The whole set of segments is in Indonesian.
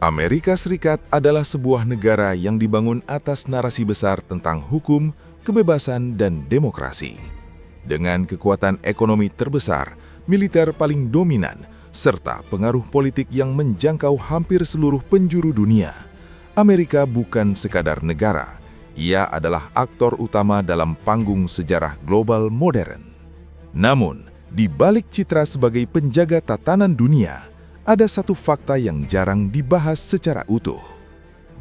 Amerika Serikat adalah sebuah negara yang dibangun atas narasi besar tentang hukum, kebebasan, dan demokrasi. Dengan kekuatan ekonomi terbesar, militer paling dominan, serta pengaruh politik yang menjangkau hampir seluruh penjuru dunia, Amerika bukan sekadar negara, ia adalah aktor utama dalam panggung sejarah global modern. Namun, di balik citra sebagai penjaga tatanan dunia, ada satu fakta yang jarang dibahas secara utuh.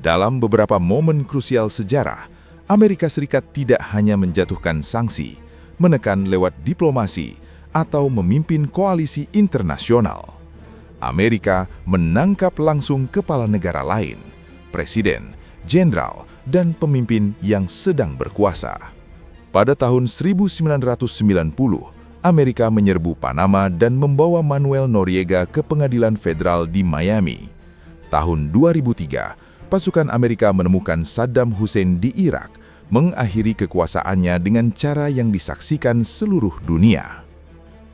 Dalam beberapa momen krusial sejarah, Amerika Serikat tidak hanya menjatuhkan sanksi, menekan lewat diplomasi, atau memimpin koalisi internasional. Amerika menangkap langsung kepala negara lain, presiden, jenderal, dan pemimpin yang sedang berkuasa. Pada tahun 1990, Amerika menyerbu Panama dan membawa Manuel Noriega ke pengadilan federal di Miami. Tahun 2003, pasukan Amerika menemukan Saddam Hussein di Irak, mengakhiri kekuasaannya dengan cara yang disaksikan seluruh dunia.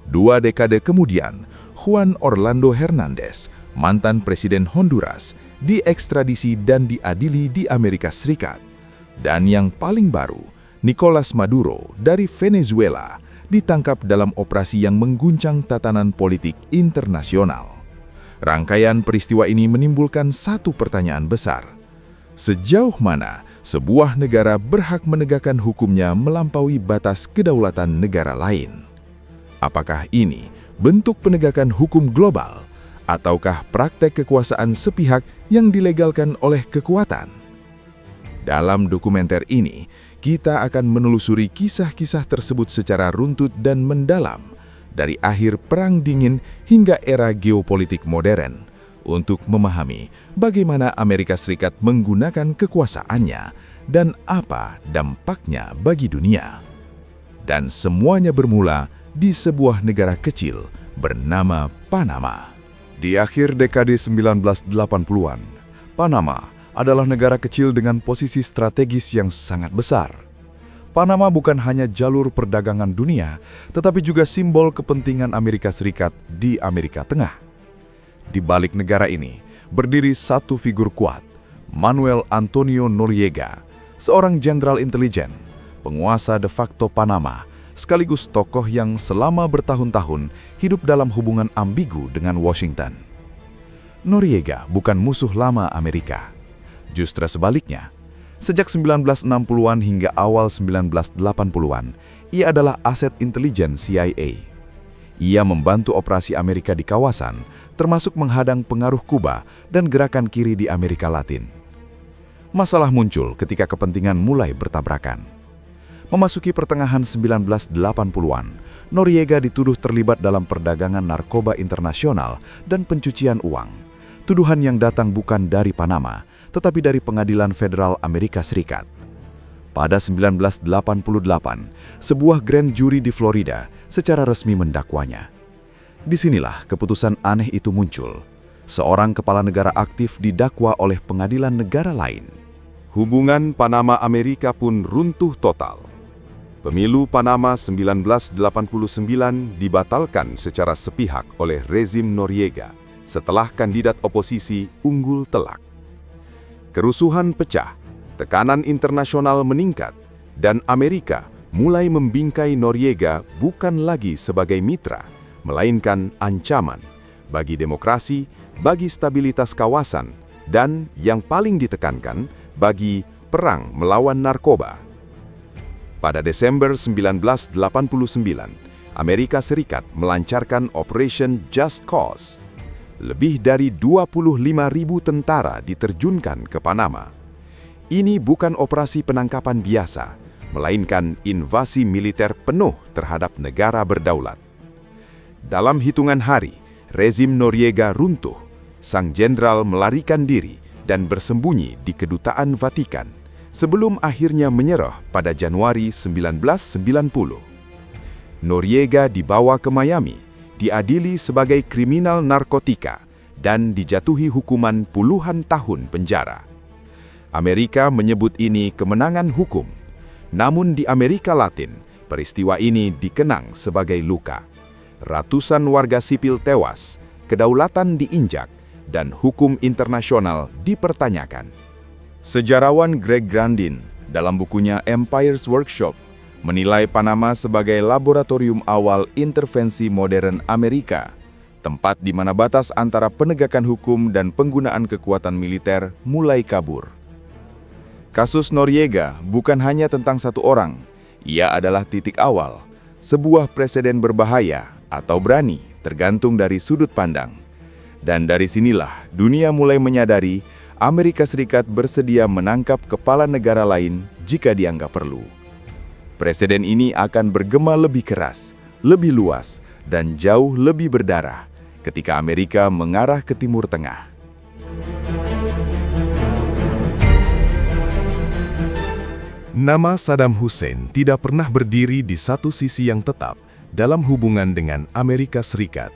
2 dekade kemudian, Juan Orlando Hernandez, mantan presiden Honduras, diekstradisi dan diadili di Amerika Serikat. Dan yang paling baru, Nicolas Maduro dari Venezuela, ditangkap dalam operasi yang mengguncang tatanan politik internasional. Rangkaian peristiwa ini menimbulkan satu pertanyaan besar. Sejauh mana sebuah negara berhak menegakkan hukumnya melampaui batas kedaulatan negara lain? Apakah ini bentuk penegakan hukum global, ataukah praktek kekuasaan sepihak yang dilegalkan oleh kekuatan? Dalam dokumenter ini, kita akan menelusuri kisah-kisah tersebut secara runtut dan mendalam, dari akhir Perang Dingin hingga era geopolitik modern, untuk memahami bagaimana Amerika Serikat menggunakan kekuasaannya dan apa dampaknya bagi dunia. Dan semuanya bermula di sebuah negara kecil bernama Panama. Di akhir dekade 1980-an, Panama adalah negara kecil dengan posisi strategis yang sangat besar. Panama bukan hanya jalur perdagangan dunia, tetapi juga simbol kepentingan Amerika Serikat di Amerika Tengah. Di balik negara ini, berdiri satu figur kuat, Manuel Antonio Noriega, seorang jenderal intelijen, penguasa de facto Panama, sekaligus tokoh yang selama bertahun-tahun hidup dalam hubungan ambigu dengan Washington. Noriega bukan musuh lama Amerika. Justru sebaliknya, sejak 1960-an hingga awal 1980-an, ia adalah aset intelijen CIA. Ia membantu operasi Amerika di kawasan, termasuk menghadang pengaruh Kuba dan gerakan kiri di Amerika Latin. Masalah muncul ketika kepentingan mulai bertabrakan. Memasuki pertengahan 1980-an, Noriega dituduh terlibat dalam perdagangan narkoba internasional dan pencucian uang. Tuduhan yang datang bukan dari Panama, tetapi dari Pengadilan Federal Amerika Serikat. Pada 1988, sebuah grand jury di Florida secara resmi mendakwanya. Disinilah keputusan aneh itu muncul. Seorang kepala negara aktif didakwa oleh pengadilan negara lain. Hubungan Panama-Amerika pun runtuh total. Pemilu Panama 1989 dibatalkan secara sepihak oleh rezim Noriega setelah kandidat oposisi unggul telak. Kerusuhan pecah, tekanan internasional meningkat, dan Amerika mulai membingkai Noriega bukan lagi sebagai mitra, melainkan ancaman bagi demokrasi, bagi stabilitas kawasan, dan yang paling ditekankan, bagi perang melawan narkoba. Pada Desember 1989, Amerika Serikat melancarkan Operation Just Cause. Lebih dari 25.000 tentara diterjunkan ke Panama. Ini bukan operasi penangkapan biasa, melainkan invasi militer penuh terhadap negara berdaulat. Dalam hitungan hari, rezim Noriega runtuh. Sang jenderal melarikan diri dan bersembunyi di Kedutaan Vatikan sebelum akhirnya menyerah pada Januari 1990. Noriega dibawa ke Miami, diadili sebagai kriminal narkotika, dan dijatuhi hukuman puluhan tahun penjara. Amerika menyebut ini kemenangan hukum. Namun di Amerika Latin, peristiwa ini dikenang sebagai luka. Ratusan warga sipil tewas, kedaulatan diinjak, dan hukum internasional dipertanyakan. Sejarawan Greg Grandin dalam bukunya Empire's Workshop menilai Panama sebagai laboratorium awal intervensi modern Amerika, tempat di mana batas antara penegakan hukum dan penggunaan kekuatan militer mulai kabur. Kasus Noriega bukan hanya tentang satu orang, ia adalah titik awal, sebuah preseden berbahaya atau berani tergantung dari sudut pandang. Dan dari sinilah dunia mulai menyadari Amerika Serikat bersedia menangkap kepala negara lain jika dianggap perlu. Presiden ini akan bergema lebih keras, lebih luas, dan jauh lebih berdarah ketika Amerika mengarah ke Timur Tengah. Nama Saddam Hussein tidak pernah berdiri di satu sisi yang tetap dalam hubungan dengan Amerika Serikat.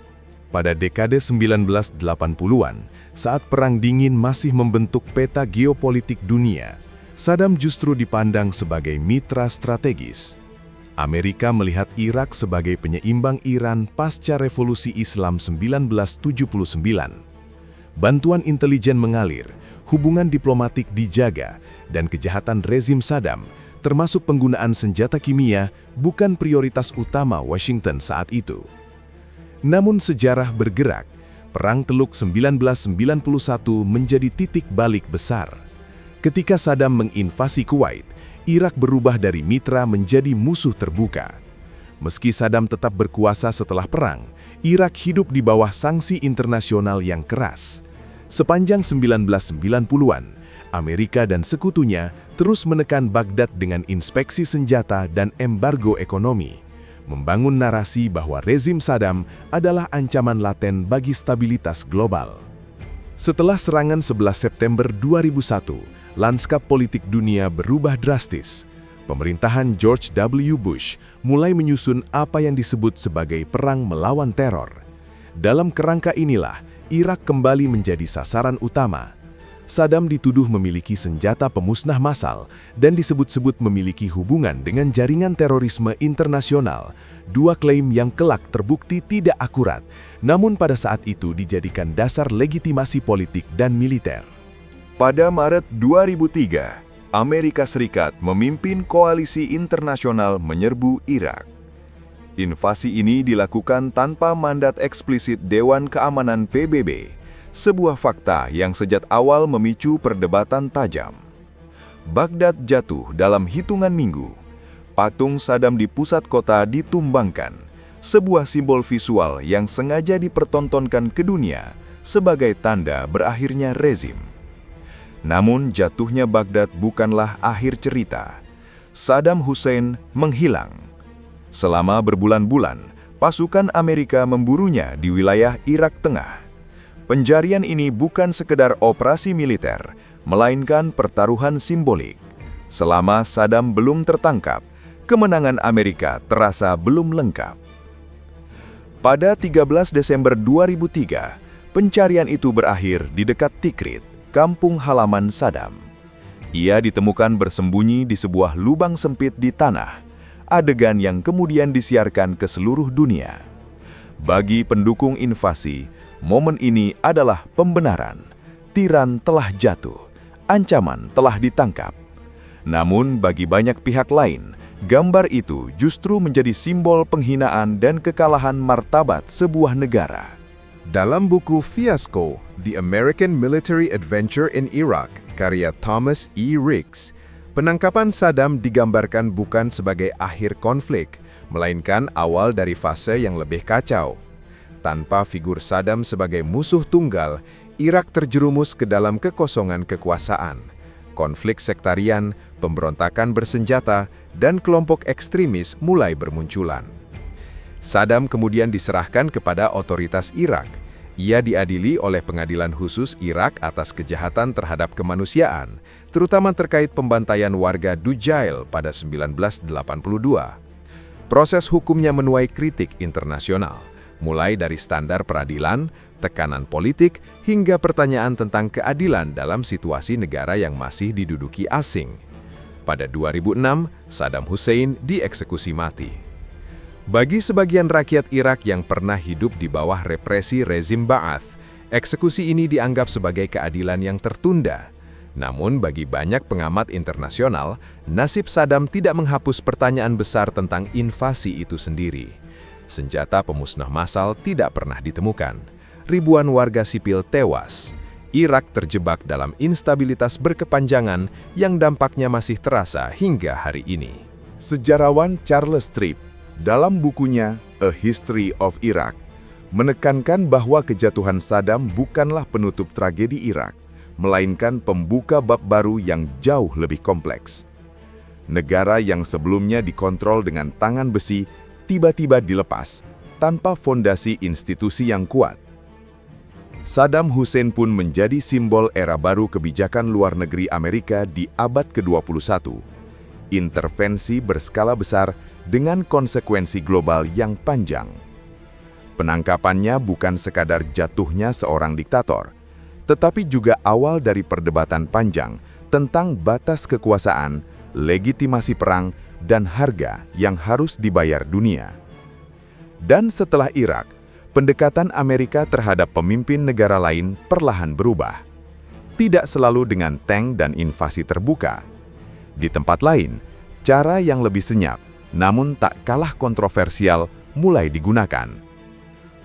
Pada dekade 1980-an, saat Perang Dingin masih membentuk peta geopolitik dunia, Saddam justru dipandang sebagai mitra strategis. Amerika melihat Irak sebagai penyeimbang Iran pasca Revolusi Islam 1979. Bantuan intelijen mengalir, hubungan diplomatik dijaga, dan kejahatan rezim Saddam, termasuk penggunaan senjata kimia, bukan prioritas utama Washington saat itu. Namun sejarah bergerak, Perang Teluk 1991 menjadi titik balik besar. Ketika Saddam menginvasi Kuwait, Irak berubah dari mitra menjadi musuh terbuka. Meski Saddam tetap berkuasa setelah perang, Irak hidup di bawah sanksi internasional yang keras. Sepanjang 1990-an, Amerika dan sekutunya terus menekan Baghdad dengan inspeksi senjata dan embargo ekonomi, membangun narasi bahwa rezim Saddam adalah ancaman laten bagi stabilitas global. Setelah serangan 11 September 2001, lanskap politik dunia berubah drastis. Pemerintahan George W. Bush mulai menyusun apa yang disebut sebagai perang melawan teror. Dalam kerangka inilah, Irak kembali menjadi sasaran utama. Saddam dituduh memiliki senjata pemusnah massal dan disebut-sebut memiliki hubungan dengan jaringan terorisme internasional, dua klaim yang kelak terbukti tidak akurat, namun pada saat itu dijadikan dasar legitimasi politik dan militer. Pada Maret 2003, Amerika Serikat memimpin koalisi internasional menyerbu Irak. Invasi ini dilakukan tanpa mandat eksplisit Dewan Keamanan PBB, sebuah fakta yang sejak awal memicu perdebatan tajam. Baghdad jatuh dalam hitungan minggu. Patung Saddam di pusat kota ditumbangkan, sebuah simbol visual yang sengaja dipertontonkan ke dunia sebagai tanda berakhirnya rezim. Namun jatuhnya Baghdad bukanlah akhir cerita. Saddam Hussein menghilang. Selama berbulan-bulan, pasukan Amerika memburunya di wilayah Irak Tengah. Pencarian ini bukan sekedar operasi militer, melainkan pertaruhan simbolik. Selama Saddam belum tertangkap, kemenangan Amerika terasa belum lengkap. Pada 13 Desember 2003, pencarian itu berakhir di dekat Tikrit, kampung halaman Saddam. Ia ditemukan bersembunyi di sebuah lubang sempit di tanah, adegan yang kemudian disiarkan ke seluruh dunia. Bagi pendukung invasi, momen ini adalah pembenaran. Tiran telah jatuh, ancaman telah ditangkap. Namun bagi banyak pihak lain, gambar itu justru menjadi simbol penghinaan dan kekalahan martabat sebuah negara. Dalam buku Fiasco, The American Military Adventure in Iraq, karya Thomas E. Ricks, penangkapan Saddam digambarkan bukan sebagai akhir konflik, melainkan awal dari fase yang lebih kacau. Tanpa figur Saddam sebagai musuh tunggal, Irak terjerumus ke dalam kekosongan kekuasaan. Konflik sektarian, pemberontakan bersenjata, dan kelompok ekstremis mulai bermunculan. Saddam kemudian diserahkan kepada otoritas Irak. Ia diadili oleh Pengadilan Khusus Irak atas kejahatan terhadap kemanusiaan, terutama terkait pembantaian warga Dujail pada 1982. Proses hukumnya menuai kritik internasional, mulai dari standar peradilan, tekanan politik, hingga pertanyaan tentang keadilan dalam situasi negara yang masih diduduki asing. Pada 2006, Saddam Hussein dieksekusi mati. Bagi sebagian rakyat Irak yang pernah hidup di bawah represi rezim Ba'ath, Eksekusi ini dianggap sebagai keadilan yang tertunda. Namun bagi banyak pengamat internasional, nasib Saddam tidak menghapus pertanyaan besar tentang invasi itu sendiri. Senjata pemusnah massal tidak pernah ditemukan. Ribuan warga sipil tewas. Irak terjebak dalam instabilitas berkepanjangan yang dampaknya masih terasa hingga hari ini. Sejarawan Charles Tripp, dalam bukunya A History of Iraq, menekankan bahwa kejatuhan Saddam bukanlah penutup tragedi Irak, melainkan pembuka bab baru yang jauh lebih kompleks. Negara yang sebelumnya dikontrol dengan tangan besi tiba-tiba dilepas tanpa fondasi institusi yang kuat. Saddam Hussein pun menjadi simbol era baru kebijakan luar negeri Amerika di abad ke-21. Intervensi berskala besar dengan konsekuensi global yang panjang. Penangkapannya bukan sekadar jatuhnya seorang diktator, tetapi juga awal dari perdebatan panjang tentang batas kekuasaan, legitimasi perang, dan harga yang harus dibayar dunia. Dan setelah Irak, pendekatan Amerika terhadap pemimpin negara lain perlahan berubah. Tidak selalu dengan tank dan invasi terbuka. Di tempat lain, cara yang lebih senyap, namun tak kalah kontroversial, mulai digunakan.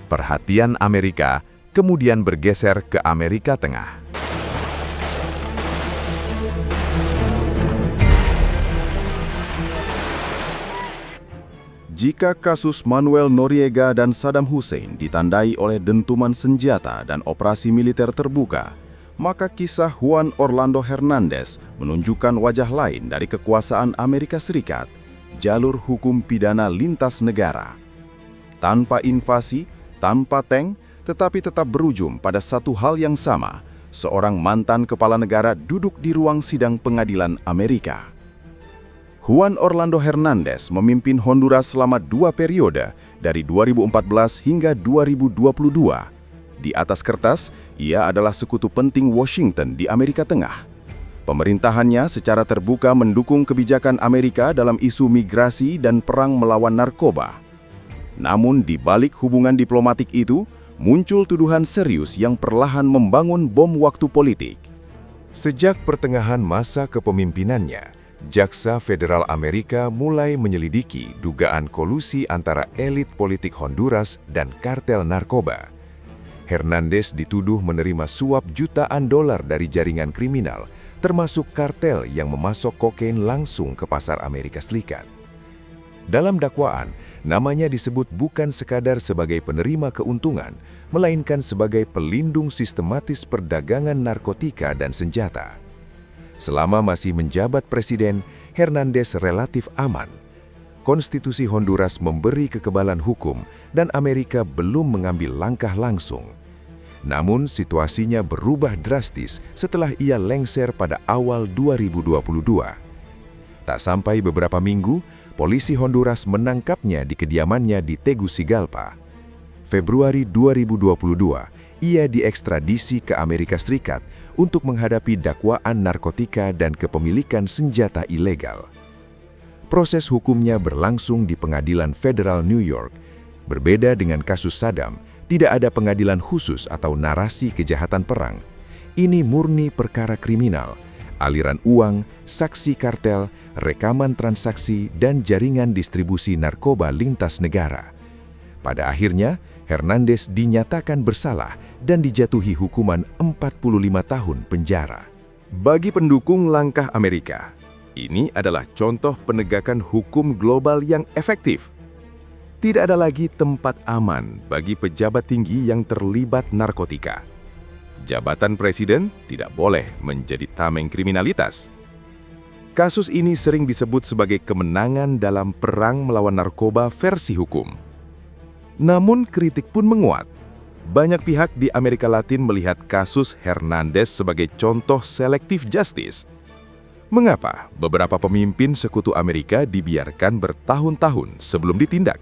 Perhatian Amerika kemudian bergeser ke Amerika Tengah. Jika kasus Manuel Noriega dan Saddam Hussein ditandai oleh dentuman senjata dan operasi militer terbuka, maka kisah Juan Orlando Hernandez menunjukkan wajah lain dari kekuasaan Amerika Serikat, jalur hukum pidana lintas negara. Tanpa invasi, tanpa tank, tetapi tetap berujung pada satu hal yang sama, seorang mantan kepala negara duduk di ruang sidang pengadilan Amerika. Juan Orlando Hernandez memimpin Honduras selama 2 periode, dari 2014 hingga 2022. Di atas kertas, ia adalah sekutu penting Washington di Amerika Tengah. Pemerintahannya secara terbuka mendukung kebijakan Amerika dalam isu migrasi dan perang melawan narkoba. Namun di balik hubungan diplomatik itu, muncul tuduhan serius yang perlahan membangun bom waktu politik. Sejak pertengahan masa kepemimpinannya, Jaksa Federal Amerika mulai menyelidiki dugaan kolusi antara elit politik Honduras dan kartel narkoba. Hernandez dituduh menerima suap jutaan dolar dari jaringan kriminal, termasuk kartel yang memasok kokain langsung ke pasar Amerika Serikat. Dalam dakwaan, namanya disebut bukan sekadar sebagai penerima keuntungan, melainkan sebagai pelindung sistematis perdagangan narkotika dan senjata. Selama masih menjabat presiden, Hernandez relatif aman. Konstitusi Honduras memberi kekebalan hukum dan Amerika belum mengambil langkah langsung. Namun situasinya berubah drastis setelah ia lengser pada awal 2022. Tak sampai beberapa minggu, polisi Honduras menangkapnya di kediamannya di Tegucigalpa. Februari 2022, ia diekstradisi ke Amerika Serikat untuk menghadapi dakwaan narkotika dan kepemilikan senjata ilegal. Proses hukumnya berlangsung di Pengadilan Federal New York. Berbeda dengan kasus Saddam, tidak ada pengadilan khusus atau narasi kejahatan perang. Ini murni perkara kriminal, aliran uang, saksi kartel, rekaman transaksi, dan jaringan distribusi narkoba lintas negara. Pada akhirnya, Hernandez dinyatakan bersalah dan dijatuhi hukuman 45 tahun penjara. Bagi pendukung langkah Amerika, ini adalah contoh penegakan hukum global yang efektif. Tidak ada lagi tempat aman bagi pejabat tinggi yang terlibat narkotika. Jabatan presiden tidak boleh menjadi tameng kriminalitas. Kasus ini sering disebut sebagai kemenangan dalam perang melawan narkoba versi hukum. Namun kritik pun menguat. Banyak pihak di Amerika Latin melihat kasus Hernandez sebagai contoh selective justice. Mengapa beberapa pemimpin sekutu Amerika dibiarkan bertahun-tahun sebelum ditindak,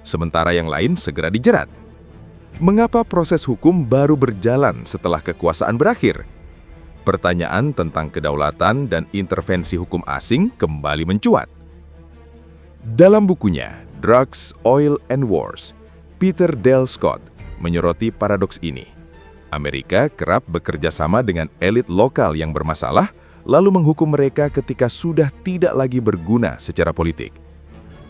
sementara yang lain segera dijerat? Mengapa proses hukum baru berjalan setelah kekuasaan berakhir? Pertanyaan tentang kedaulatan dan intervensi hukum asing kembali mencuat. Dalam bukunya Drugs, Oil, and Wars, Peter Dale Scott menyoroti paradoks ini. Amerika kerap bekerja sama dengan elit lokal yang bermasalah, lalu menghukum mereka ketika sudah tidak lagi berguna secara politik.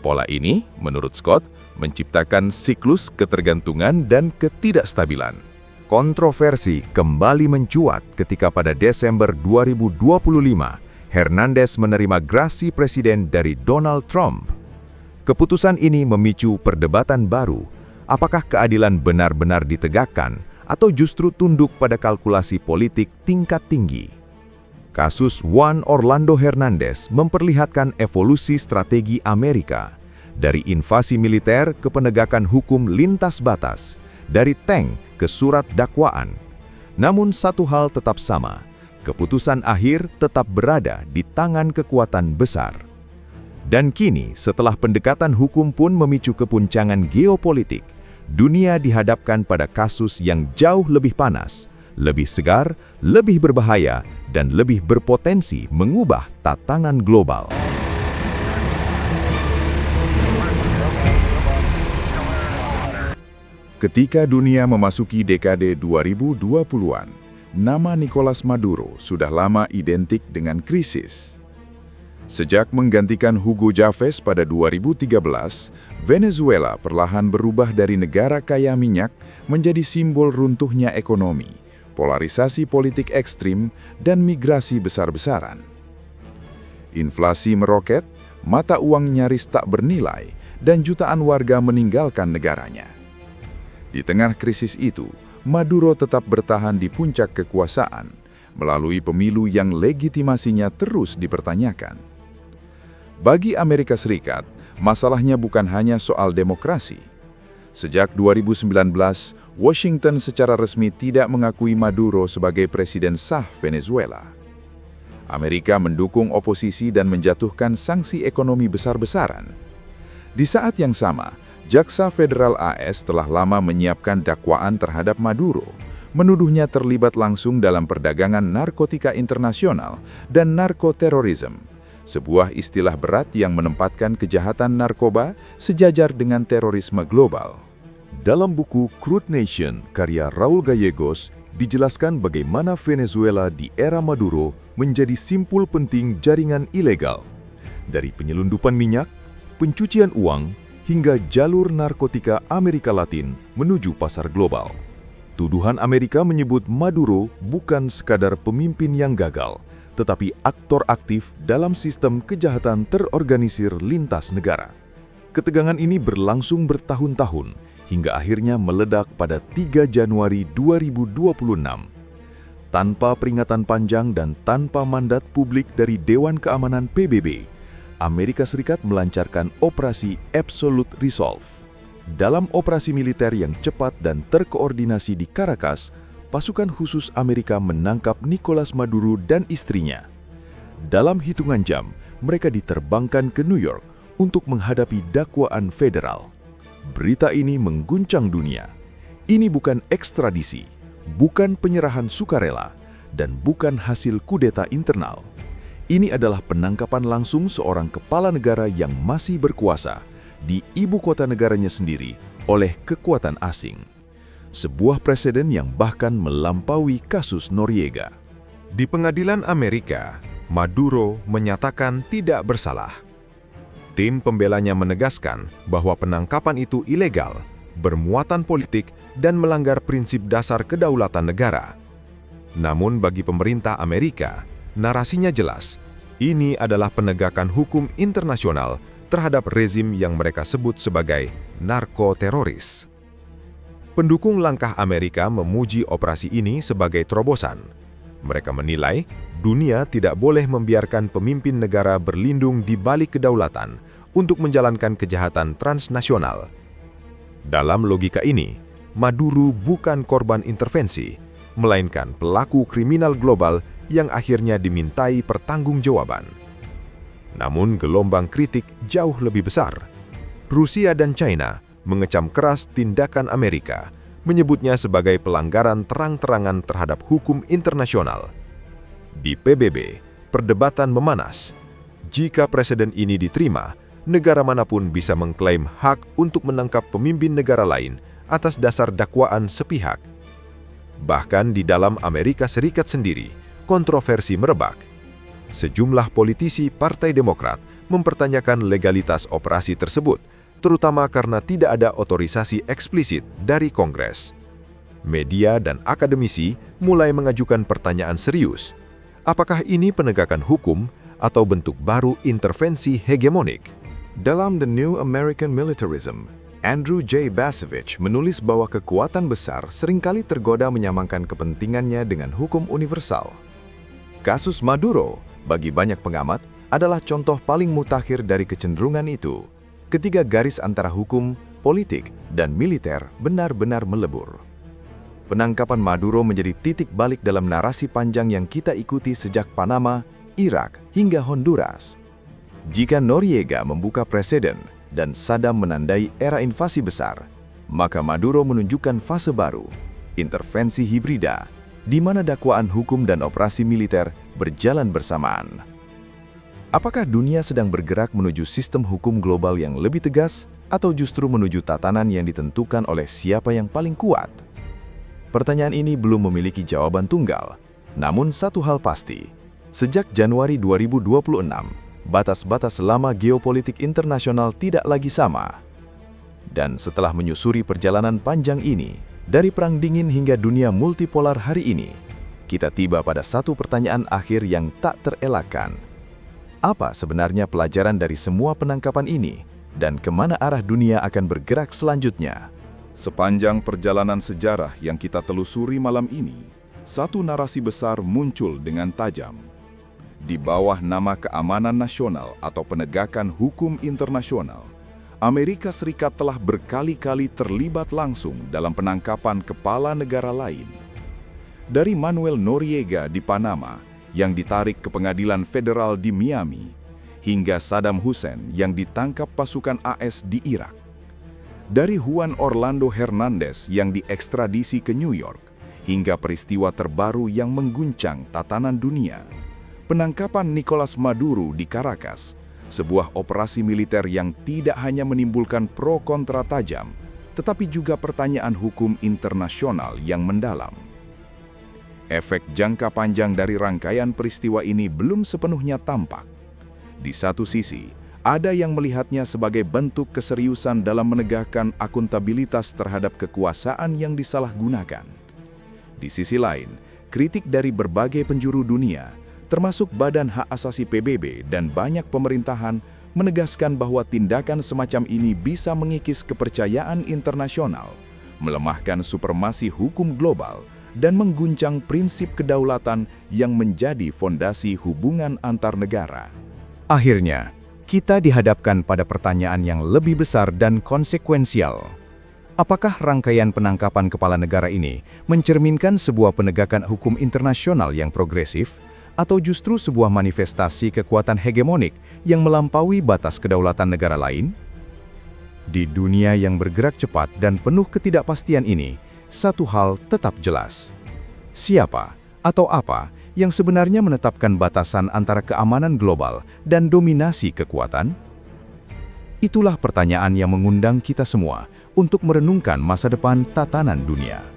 Pola ini, menurut Scott, menciptakan siklus ketergantungan dan ketidakstabilan. Kontroversi kembali mencuat ketika pada Desember 2025, Hernandez menerima grasi presiden dari Donald Trump. Keputusan ini memicu perdebatan baru, apakah keadilan benar-benar ditegakkan atau justru tunduk pada kalkulasi politik tingkat tinggi. Kasus Juan Orlando Hernandez memperlihatkan evolusi strategi Amerika, dari invasi militer ke penegakan hukum lintas batas, dari tank ke surat dakwaan. Namun satu hal tetap sama, keputusan akhir tetap berada di tangan kekuatan besar. Dan kini, setelah pendekatan hukum pun memicu kepuncangan geopolitik, dunia dihadapkan pada kasus yang jauh lebih panas, lebih segar, lebih berbahaya, dan lebih berpotensi mengubah tatanan global. Ketika dunia memasuki dekade 2020-an, nama Nicolas Maduro sudah lama identik dengan krisis. Sejak menggantikan Hugo Chavez pada 2013, Venezuela perlahan berubah dari negara kaya minyak menjadi simbol runtuhnya ekonomi, polarisasi politik ekstrim, dan migrasi besar-besaran. Inflasi meroket, mata uang nyaris tak bernilai, dan jutaan warga meninggalkan negaranya. Di tengah krisis itu, Maduro tetap bertahan di puncak kekuasaan, melalui pemilu yang legitimasinya terus dipertanyakan. Bagi Amerika Serikat, masalahnya bukan hanya soal demokrasi. Sejak 2019, Washington secara resmi tidak mengakui Maduro sebagai presiden sah Venezuela. Amerika mendukung oposisi dan menjatuhkan sanksi ekonomi besar-besaran. Di saat yang sama, Jaksa Federal AS telah lama menyiapkan dakwaan terhadap Maduro, menuduhnya terlibat langsung dalam perdagangan narkotika internasional dan narkoterorisme, sebuah istilah berat yang menempatkan kejahatan narkoba sejajar dengan terorisme global. Dalam buku Crude Nation karya Raul Gallegos, dijelaskan bagaimana Venezuela di era Maduro menjadi simpul penting jaringan ilegal, dari penyelundupan minyak, pencucian uang, hingga jalur narkotika Amerika Latin menuju pasar global. Tuduhan Amerika menyebut Maduro bukan sekadar pemimpin yang gagal, tetapi aktor aktif dalam sistem kejahatan terorganisir lintas negara. Ketegangan ini berlangsung bertahun-tahun, hingga akhirnya meledak pada 3 Januari 2026. Tanpa peringatan panjang dan tanpa mandat publik dari Dewan Keamanan PBB, Amerika Serikat melancarkan Operasi Absolute Resolve. Dalam operasi militer yang cepat dan terkoordinasi di Caracas, pasukan khusus Amerika menangkap Nicolas Maduro dan istrinya. Dalam hitungan jam, mereka diterbangkan ke New York untuk menghadapi dakwaan federal. Berita ini mengguncang dunia. Ini bukan ekstradisi, bukan penyerahan sukarela, dan bukan hasil kudeta internal. Ini adalah penangkapan langsung seorang kepala negara yang masih berkuasa di ibu kota negaranya sendiri oleh kekuatan asing. Sebuah preseden yang bahkan melampaui kasus Noriega. Di pengadilan Amerika, Maduro menyatakan tidak bersalah. Tim pembelanya menegaskan bahwa penangkapan itu ilegal, bermuatan politik, dan melanggar prinsip dasar kedaulatan negara. Namun bagi pemerintah Amerika, narasinya jelas, ini adalah penegakan hukum internasional terhadap rezim yang mereka sebut sebagai narkoteroris. Pendukung langkah Amerika memuji operasi ini sebagai terobosan. Mereka menilai dunia tidak boleh membiarkan pemimpin negara berlindung di balik kedaulatan untuk menjalankan kejahatan transnasional. Dalam logika ini, Maduro bukan korban intervensi, melainkan pelaku kriminal global yang akhirnya dimintai pertanggungjawaban. Namun gelombang kritik jauh lebih besar. Rusia dan China mengecam keras tindakan Amerika, menyebutnya sebagai pelanggaran terang-terangan terhadap hukum internasional. Di PBB, perdebatan memanas. Jika presiden ini diterima, negara manapun bisa mengklaim hak untuk menangkap pemimpin negara lain atas dasar dakwaan sepihak. Bahkan di dalam Amerika Serikat sendiri, kontroversi merebak. Sejumlah politisi Partai Demokrat mempertanyakan legalitas operasi tersebut, terutama karena tidak ada otorisasi eksplisit dari Kongres. Media dan akademisi mulai mengajukan pertanyaan serius. Apakah ini penegakan hukum atau bentuk baru intervensi hegemonik? Dalam The New American Militarism, Andrew J. Bacevich menulis bahwa kekuatan besar seringkali tergoda menyamakan kepentingannya dengan hukum universal. Kasus Maduro, bagi banyak pengamat, adalah contoh paling mutakhir dari kecenderungan itu, ketika garis antara hukum, politik, dan militer benar-benar melebur. Penangkapan Maduro menjadi titik balik dalam narasi panjang yang kita ikuti sejak Panama, Irak, hingga Honduras. Jika Noriega membuka preseden dan Saddam menandai era invasi besar, maka Maduro menunjukkan fase baru, intervensi hibrida, di mana dakwaan hukum dan operasi militer berjalan bersamaan. Apakah dunia sedang bergerak menuju sistem hukum global yang lebih tegas, atau justru menuju tatanan yang ditentukan oleh siapa yang paling kuat? Pertanyaan ini belum memiliki jawaban tunggal. Namun satu hal pasti, sejak Januari 2026, batas-batas lama geopolitik internasional tidak lagi sama. Dan setelah menyusuri perjalanan panjang ini, dari Perang Dingin hingga dunia multipolar hari ini, kita tiba pada satu pertanyaan akhir yang tak terelakkan. Apa sebenarnya pelajaran dari semua penangkapan ini, dan kemana arah dunia akan bergerak selanjutnya? Sepanjang perjalanan sejarah yang kita telusuri malam ini, satu narasi besar muncul dengan tajam. Di bawah nama keamanan nasional atau penegakan hukum internasional, Amerika Serikat telah berkali-kali terlibat langsung dalam penangkapan kepala negara lain. Dari Manuel Noriega di Panama, yang ditarik ke pengadilan federal di Miami, hingga Saddam Hussein yang ditangkap pasukan AS di Irak. Dari Juan Orlando Hernandez yang diekstradisi ke New York, hingga peristiwa terbaru yang mengguncang tatanan dunia, penangkapan Nicolas Maduro di Caracas, sebuah operasi militer yang tidak hanya menimbulkan pro kontra tajam, tetapi juga pertanyaan hukum internasional yang mendalam. Efek jangka panjang dari rangkaian peristiwa ini belum sepenuhnya tampak. Di satu sisi, ada yang melihatnya sebagai bentuk keseriusan dalam menegakkan akuntabilitas terhadap kekuasaan yang disalahgunakan. Di sisi lain, kritik dari berbagai penjuru dunia, termasuk Badan Hak Asasi PBB dan banyak pemerintahan, menegaskan bahwa tindakan semacam ini bisa mengikis kepercayaan internasional, melemahkan supremasi hukum global, dan mengguncang prinsip kedaulatan yang menjadi fondasi hubungan antar negara. Akhirnya, kita dihadapkan pada pertanyaan yang lebih besar dan konsekuensial. Apakah rangkaian penangkapan kepala negara ini mencerminkan sebuah penegakan hukum internasional yang progresif, atau justru sebuah manifestasi kekuatan hegemonik yang melampaui batas kedaulatan negara lain? Di dunia yang bergerak cepat dan penuh ketidakpastian ini, satu hal tetap jelas. Siapa atau apa yang sebenarnya menetapkan batasan antara keamanan global dan dominasi kekuatan? Itulah pertanyaan yang mengundang kita semua untuk merenungkan masa depan tatanan dunia.